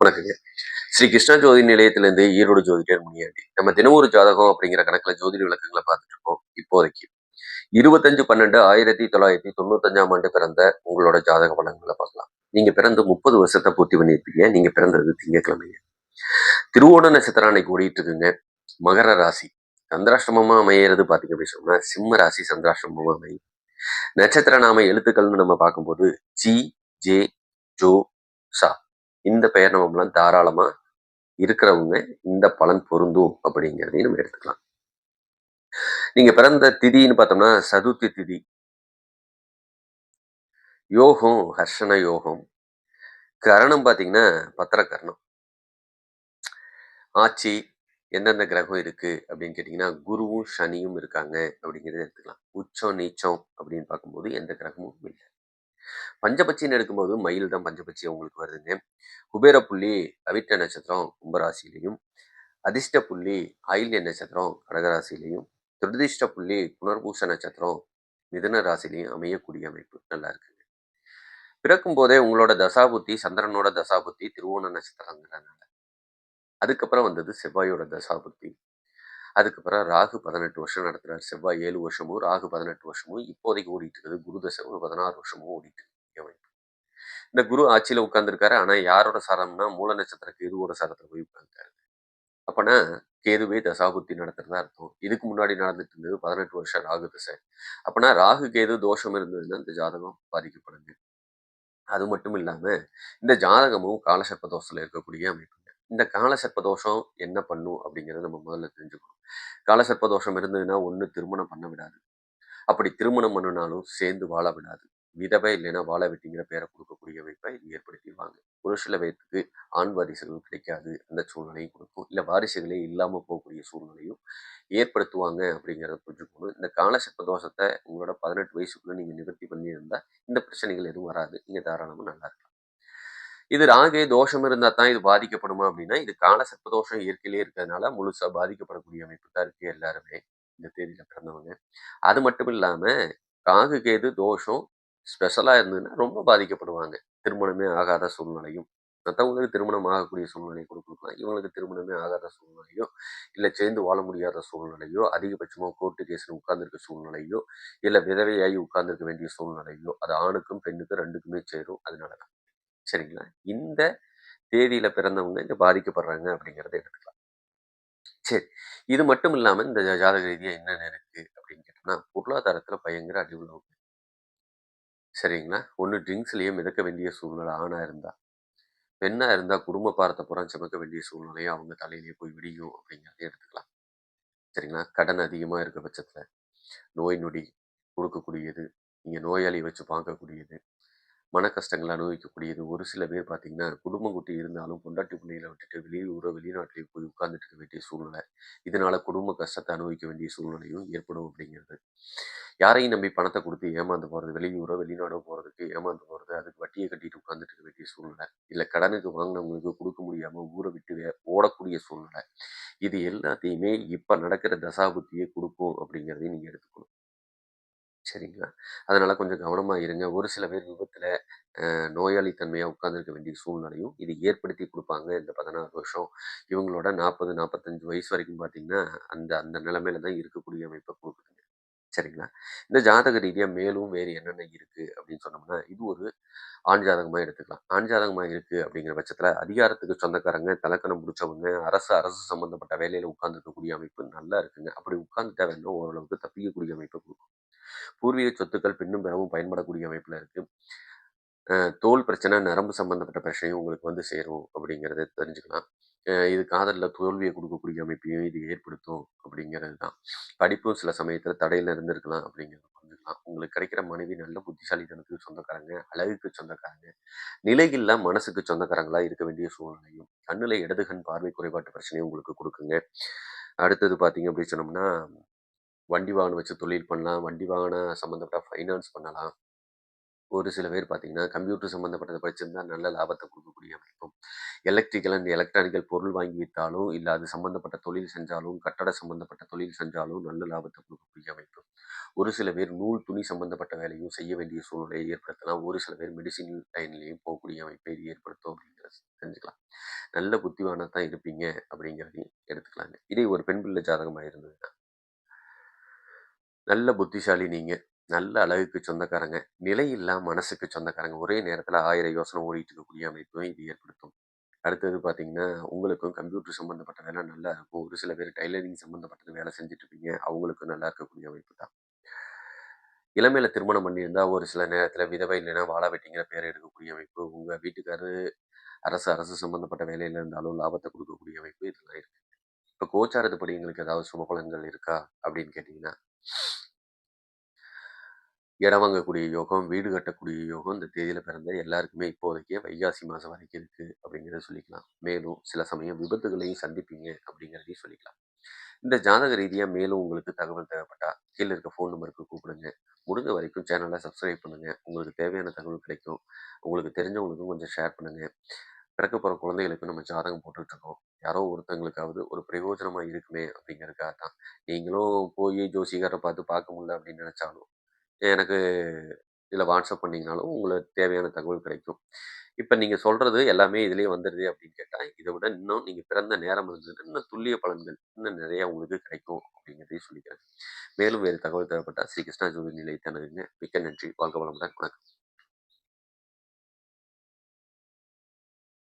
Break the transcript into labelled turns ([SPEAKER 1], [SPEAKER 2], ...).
[SPEAKER 1] வணக்கங்க. ஸ்ரீ கிருஷ்ணா ஜோதி நிலையத்திலிருந்து ஈரோடு ஜோதிடர் முனியாண்டி. நம்ம தினம் ஒரு ஜாதகம் அப்படிங்கிற கணக்குல ஜோதிட விளக்கங்கள பார்த்துட்டு இருக்கோம். இப்போதைக்கு 25/12/1995ஆம் ஆண்டு பிறந்த உங்களோட ஜாதக பலன்கள பார்க்கலாம். நீங்க பிறந்து 30 வருஷத்த பூர்த்தி பண்ணியிருப்பீங்க. நீங்க பிறந்தது திங்கட்கிழமைங்க. திருவோண நட்சத்திரம் அன்னைக்கு ஓடிட்டு இருக்குங்க. மகர ராசி. சந்திராஷ்டமமா அமையறது பார்த்தீங்க அப்படின்னு சொன்னா, சிம்ம ராசி சந்திராஷ்டமமா அமையும். நட்சத்திர நாம எழுத்துக்கள்னு நம்ம பார்க்கும்போது ஜி, ஜே, ஜோ, சா. இந்த பெயர் நாமம்லாம் தாராளமா இருக்கிறவங்க இந்த பலன் பொருந்தும் அப்படிங்கிறதையும் நம்ம எடுத்துக்கலாம். நீங்க பிறந்த திதின்னு பார்த்தோம்னா சதுர்த்தி திதி. யோகம் ஹர்ஷண யோகம். கரணம் பார்த்தீங்கன்னா பத்திர கரணம். ஆட்சி எந்தெந்த கிரகம் இருக்கு அப்படின்னு கேட்டிங்கன்னா குருவும் சனியும் இருக்காங்க அப்படிங்கிறத எடுத்துக்கலாம். உச்சம் நீச்சம் அப்படின்னு பார்க்கும்போது எந்த கிரகமும் இல்லை. பஞ்சபட்சின்னு எடுக்கும்போது மயில் தான் பஞ்சபட்சி உங்களுக்கு வருதுங்க. குபேர புள்ளி அவிட்ட நட்சத்திரம் கும்பராசிலையும், அதிர்ஷ்ட புள்ளி ஆயில்ய நட்சத்திரம் கடகராசிலையும், துரதிர்ஷ்ட புள்ளி புனர்பூச நட்சத்திரம் மிதுன ராசிலையும் அமையக்கூடிய அமைப்பு நல்லா இருக்குங்க. பிறக்கும் போதே உங்களோட தசாபுத்தி சந்திரனோட தசாபுத்தி திருவோண நட்சத்திரங்கிறனால. அதுக்கப்புறம் வந்தது செவ்வாயோட தசாபுத்தி. அதுக்கப்புறம் ராகு 18 வருஷம் நடத்துறாரு. செவ்வாய் 7 வருஷமும் ராகு 18 வருஷமும் இப்போதைக்கு ஓடிட்டு இருக்குது. குரு தசை ஒரு 16 வருஷமும் ஓடிட்டு இருக்கு அமைப்பு. இந்த குரு ஆட்சியில உட்கார்ந்துருக்காரு. ஆனா யாரோட சாரம்னா மூல நட்சத்திர கேதுவோட சாரத்துல போய் உட்கார்ந்துருக்காரு. அப்பனா கேதுவே தசாபுத்தி நடத்துறதா அர்த்தம். இதுக்கு முன்னாடி நடந்துட்டு இருந்தது 18 வருஷம் ராகு தசை. அப்பனா ராகு கேது தோஷம் இருந்ததுன்னா இந்த ஜாதகம் பாதிக்கப்படுங்க. அது மட்டும் இல்லாம இந்த ஜாதகமும் காலசர்ப்ப தோஷத்துல இருக்கக்கூடிய அமைப்புங்க. இந்த காலசர்ப்ப தோஷம் என்ன பண்ணும் அப்படிங்கிறத நம்ம முதல்ல தெரிஞ்சுக்கணும். காலசர்ப்ப தோஷம் இருந்ததுன்னா ஒண்ணு திருமணம் பண்ண விடாது. அப்படி திருமணம் பண்ணுனாலும் சேர்ந்து வாழ விடாது. விதவை இல்லைன்னா வாழ வெட்டிங்கிற பேரை கொடுக்கக்கூடிய அமைப்பை இது ஏற்படுத்திடுவாங்க. ஒரு சில பேருக்கு ஆண் வாரிசுகள் கிடைக்காது அந்த சூழ்நிலையும் கொடுக்கும். இல்லை வாரிசுகளே இல்லாமல் போகக்கூடிய சூழ்நிலையும் ஏற்படுத்துவாங்க அப்படிங்கிறத புரிஞ்சுக்கணும். இந்த காலசர்ப்ப தோஷத்தை உங்களோட 18 வயசுக்குள்ள நீங்கள் நிவர்த்தி பண்ணியிருந்தா இந்த பிரச்சனைகள் எதுவும் வராது. நீங்கள் தாராளமாக நல்லா இருக்கலாம். இது ராகு தோஷம் இருந்தா தான் இது பாதிக்கப்படுமா அப்படின்னா, இது காலசர்ப்ப தோஷம் இயற்கையிலேயே இருக்கிறதுனால முழுசா பாதிக்கப்படக்கூடிய அமைப்பு தான் இருக்கு எல்லாருமே இந்த தேதியில பிறந்தவங்க. அது மட்டும் இல்லாம ராகு கேது தோஷம் ஸ்பெஷலா இருந்ததுன்னா ரொம்ப பாதிக்கப்படுவாங்க. திருமணமே ஆகாத சூழ்நிலையும். மத்தவங்களுக்கு திருமணம் ஆகக்கூடிய சூழ்நிலையை கூட குடுக்கலாம். இவங்களுக்கு திருமணமே ஆகாத சூழ்நிலையோ, இல்ல சேர்ந்து வாழ முடியாத சூழ்நிலையோ, அதிகபட்சமா கோர்ட்டு கேஸ்ன்னு உட்கார்ந்திருக்க சூழ்நிலையோ, இல்ல விதவையாகி உட்கார்ந்திருக்க வேண்டிய சூழ்நிலையோ, அது ஆணுக்கும், பெண்ணுக்கும் 2க்குமே சேரும். அதனால தான். சரிங்களா? இந்த தேதியில பிறந்தவங்க இங்க பாதிக்கப்படுறாங்க அப்படிங்கிறத எடுத்துக்கலாம். சரி. இது மட்டும் இல்லாம இந்த ஜாதக ரீதியா என்னென்ன இருக்கு அப்படின்னு கேட்டோம்னா, பொருளாதாரத்துல பயங்கர அடி உழுவும். சரிங்களா? ஒண்ணு ட்ரிங்க்ஸ்லயே மிதக்க வேண்டிய சூழ்நிலை ஆணா இருந்தா. பெண்ணா இருந்தா குடும்ப பாரத்த பூரா சுமக்க வேண்டிய சூழ்நிலையும் அவங்க தலையிலேயே போய் விடியும் அப்படிங்கிறத எடுத்துக்கலாம். சரிங்களா? கடன் அதிகமா இருக்க பட்சத்துல, நோய் நொடி கொடுக்கக்கூடியது, நீங்க நோயாளிய வச்சு பார்க்கக்கூடியது, மன கஷ்டங்கள அனுபவிக்கக்கூடியது. ஒரு சில பேர் பார்த்தீங்கன்னா, குடும்பம் குட்டி இருந்தாலும் பொண்டாட்டி பிள்ளைகள விட்டுட்டு வெளியூரோ, வெளிநாட்டிலேயோ போய் உட்கார்ந்துட்டு இருக்க வேண்டிய சூழ்நிலை. இதனால குடும்ப கஷ்டத்த அனுபவிக்க வேண்டிய சூழ்நிலையும் ஏற்படும் அப்படிங்கிறது. யாரையும் நம்பி பணத்த குடுத்து ஏமாந்து போறது, வெளியூரோ, வெளிநாடோ போறதுக்கு ஏமாந்து போறது, அதுக்கு வட்டிய கட்டிட்டு உட்கார்ந்துட்டு இருக்க வேண்டிய சூழ்நிலை. இல்ல கடனுக்கு வாங்குனவங்களுக்கு குடுக்க முடியாம ஊர விட்டு ஓடக்கூடிய சூழ்நிலை. இது எல்லாத்தையுமே இப்ப நடக்கிற தசாபுத்தியே குடுக்கும் அப்படிங்கிறதையும் நீங்க எடுத்துக்கணும். சரிங்களா? அதனால கொஞ்சம் கவனமா இருங்க. ஒரு சில பேர் விபத்துல நோயாளி தன்மையா உட்கார்ந்திருக்க வேண்டிய சூழ்நிலையும் இது ஏற்படுத்தி குடுப்பாங்க. இந்த 16 வருஷம். இவங்களோட 40, 45 வயசு வரைக்கும் பார்த்தீங்கன்னா, அந்த அந்த நிலைமையில தான் இருக்கக்கூடிய அமைப்ப குடுக்குதுங்க. சரிங்களா? இந்த ஜாதக ரீதியா மேலும் வேறு என்னென்ன இருக்கு அப்படின்னு சொன்னோம்னா, இது ஒரு ஆண் ஜாதகமா எடுத்துக்கலாம். ஆண் ஜாதகமா இருக்கு அப்படிங்கிற பட்சத்துல அதிகாரத்துக்கு சொந்தக்காரங்க, தலக்கணம் புடிச்சவங்க, அரசு சம்பந்தப்பட்ட வேலையில உட்கார்ந்திருக்கக்கூடிய அமைப்பு நல்லா இருக்குங்க. அப்படி உட்கார்ந்துட்டா வேணா ஓரளவுக்கு தப்பிக்கக்கூடிய அமைப்ப குடுக்கும். பூர்வீக சொத்துக்கள் பின்னும் பிறவும் பயன்படக்கூடிய அமைப்புல இருக்கு. தோல் பிரச்சனை, நரம்பு சம்மந்தப்பட்ட பிரச்சனையும் உங்களுக்கு வந்து சேரும் அப்படிங்கிறத தெரிஞ்சுக்கலாம். இது காதல்ல தோல்விய குடுக்கக்கூடிய அமைப்பையும் இது ஏற்படுத்தும் அப்படிங்கிறது தான். படிப்பும் சில சமயத்தில தடையில இருந்திருக்கலாம் அப்படிங்கிறத புரிஞ்சுக்கலாம். உங்களுக்கு கிடைக்கிற மனைவி நல்ல புத்திசாலித்தனத்துக்கு சொந்தக்காரங்க, அழகுக்கு சொந்தக்காரங்க, நிலையில்லா மனசுக்கு சொந்தக்காரங்களா இருக்க வேண்டிய சூழ்நிலையும், கண்ணுல இடது கண் பார்வை குறைபாட்டு பிரச்சனையும் உங்களுக்கு குடுக்குங்க. அடுத்தது பார்த்தீங்க அப்படின்னு சொன்னோம்னா, வண்டி வாகனம் வச்சு தொழில் பண்ணலாம். வண்டி வாகனம் சம்மந்தப்பட்ட ஃபைனான்ஸ் பண்ணலாம். ஒரு சில பேர் பார்த்தீங்கன்னா, கம்ப்யூட்டர் சம்மந்தப்பட்டத படிச்சிருந்தா நல்ல லாபத்த குடுக்கக்கூடிய அமைப்பும், எலக்ட்ரிக்கல் அண்ட் எலக்ட்ரானிக்கல் பொருள் வாங்கி வித்தாலும், இல்ல அது சம்மந்தப்பட்ட தொழில் செஞ்சாலும், கட்டட சம்மந்தப்பட்ட தொழில் செஞ்சாலும் நல்ல லாபத்த குடுக்கக்கூடிய அமைப்பு. ஒரு சில பேர் நூல், துணி சம்மந்தப்பட்ட வேலையும் செய்ய வேண்டிய சூழ்நிலையை ஏற்படுத்தலாம். ஒரு சில பேர் மெடிசின் லைன்லயும் போகக்கூடிய அமைப்பை இது ஏற்படுத்தும் அப்படிங்கிறத தெரிஞ்சுக்கலாம். நல்ல புத்திவானா தான் இருப்பீங்க அப்படிங்கிறதையும் எடுத்துக்கலாங்க. இதே ஒரு பெண் பிள்ளை ஜாதகமா இருந்ததுன்னா, நல்ல புத்திசாலி நீங்க. நல்ல அழகுக்கு சொந்தக்காரங்க. நிலையில்லா மனசுக்கு சொந்தக்காரங்க. ஒரே நேரத்தில 1000 யோசனை ஓடிட்டு இருக்கக்கூடிய அமைப்பையும் இது ஏற்படுத்தும். அடுத்தது பார்த்தீங்கன்னா, உங்களுக்கும் கம்ப்யூட்டர் சம்மந்தப்பட்ட வேலை நல்லா இருக்கும். ஒரு சில பேர் டைலரிங் சம்மந்தப்பட்டது வேலை செஞ்சுட்டு இருப்பீங்க. அவங்களுக்கும் நல்லா இருக்கக்கூடிய அமைப்பு தான். இளமையில திருமணம் பண்ணியிருந்தா, ஒரு சில நேரத்தில விதவை இல்லைன்னா வாழ வெட்டிங்கிற பேர எடுக்கக்கூடிய அமைப்பு. உங்க வீட்டுக்காரரு அரசு அரசு சம்மந்தப்பட்ட வேலையில இருந்தாலும் லாபத்த குடுக்கக்கூடிய அமைப்பு இதெல்லாம் இருக்கு. இப்ப கோச்சாரத்துப்படி எங்களுக்கு ஏதாவது சுப பலன்கள் இருக்கா? அப்படின்னு கேட்டீங்கன்னா, இடம் வாங்கக்கூடிய யோகம், வீடு கட்டக்கூடிய யோகம் இந்த தேதியில பிறந்த எல்லாருக்குமே இப்போதைக்கு வைகாசி மாசம் வரைக்கும் இருக்கு அப்படிங்கிறத சொல்லிக்கலாம். மேலும் சில சமயம் விபத்துகளையும் சந்திப்பீங்க அப்படிங்கிறதையும் சொல்லிக்கலாம். இந்த ஜாதக ரீதியா மேலும் உங்களுக்கு தகவல் தேவைப்பட்டா, கீழ இருக்க ஃபோன் நம்பருக்கு கூப்பிடுங்க. முடிஞ்ச வரைக்கும் சேனல சப்ஸ்கிரைப் பண்ணுங்க. உங்களுக்கு தேவையான தகவல் கிடைக்கும். உங்களுக்கு தெரிஞ்சவங்களுக்கும் கொஞ்சம் ஷேர் பண்ணுங்க. பிறக்க போற குழந்தைகளுக்கு நம்ம ஜாதகம் போட்டுட்ருக்கோம். யாரோ ஒருத்தங்களுக்காவது ஒரு பிரயோஜனமா இருக்குமே அப்படிங்கிறதுக்காக தான். நீங்களும் போய் ஜோசியக்காரர பார்க்க முடியல அப்படின்னு நெனச்சாலும் எனக்கு இதில வாட்ஸ்அப் பண்ணீங்கனாலும், உங்களுக்கு தேவையான தகவல் கிடைக்கும். இப்ப நீங்க சொல்றது எல்லாமே இதிலேயே வந்துருது அப்படின்னு கேட்டா, இத விட இன்னும் நீங்க பிறந்த நேரம் இருந்ததுன்னா, இன்னும் துல்லிய பலன்கள் இன்னும் நிறைய உங்களுக்கு கிடைக்கும் அப்படிங்கிறதையும் சொல்லிக்கிறேன். மேலும் வேறு தகவல் தேவைப்பட்டா ஸ்ரீ கிருஷ்ணா ஜோதி நிலையத்தை அணுகுங்க. மிக்க நன்றி. வாழ்க வளமுடன். வணக்கம்.